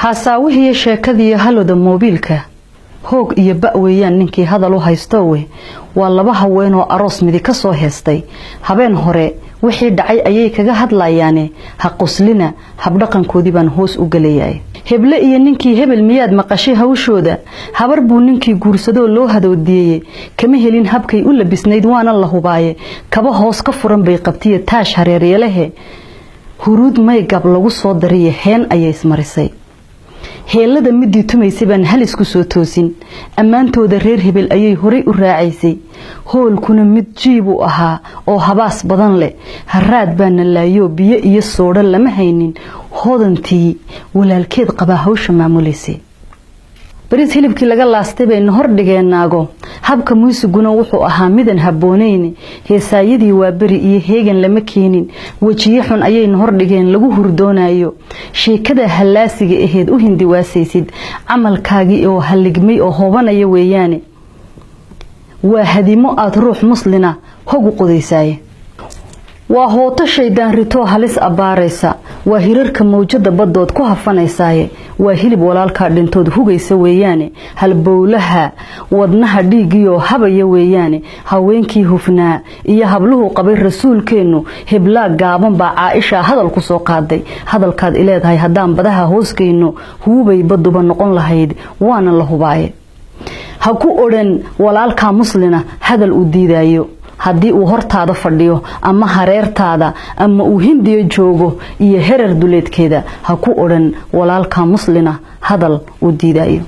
xasaawihii sheekadii halada moobilka hoog iyo ba weeyaan ninkii hadal u haysto waa laba haween oo aroos midi ka soo heestay habeen hore wixii dhacay ayay kaga hadlayaan ha qoslina habdhaqankoodii baan hoos u galeeyay heble iyo ninkii hebel miyaad maqashay hawshooda habar buu ninkii guursado loo hadoodiyay kama helin habkay u labisnayd waana la hubaaye kaba hoos ka furan bay qabtiye taash hareeriyalahe huruud may gab lagu soo dariyay heen ayay ismarisay heelada midii tumaysay baan halis ku soo toosin ammaantooda reer hebel ayay horay u raacaysay hoolkuna mid jiib u ahaa oo habaas badan leh haraad baana laayo biyo iyo soodho lama haynin hodantii walaalkeed qaba hawsha maamuleysay baris hilibkii laga laastay bay hor dhigeenaago habka muusiguna wuxuu ahaa midan habooneyn heesaayadii waa bari iyo heegan lama keenin wajiye xun ayay hor dhigeen lagu hurdoonayo sheekada halaasiga aheed u hindi waasaysid camalkaagi oo haligmay oo hoobanaya weeyaan waa hadimo aad ruux muslina hogu qodaysay waa hooto shaydaan rito halis abaaraysa waa hirarka mawjada badood ku hafanaysaay waa hilib walaalka dhintood hugaysa weeyaan hal bowlaha wadnaha dhiigiyo habaya weeyaan haweenkii hufnaa iyo habluhu qabay rasuulkeenu hebla gaaban baa Caaisha hadal ku soo qaaday hadalkaad ileedahay hadaan badaha hooskeeno huubay baduba noqon lahayd waana la hubaaye ha ku oran walaalka muslina hadal u diidayo haddii uu hortaada fadhiyo ama hareertaada ama uu hindiyo joogo iyo herer duleedkeeda ha ku oran walaalka muslina hadal u diidayo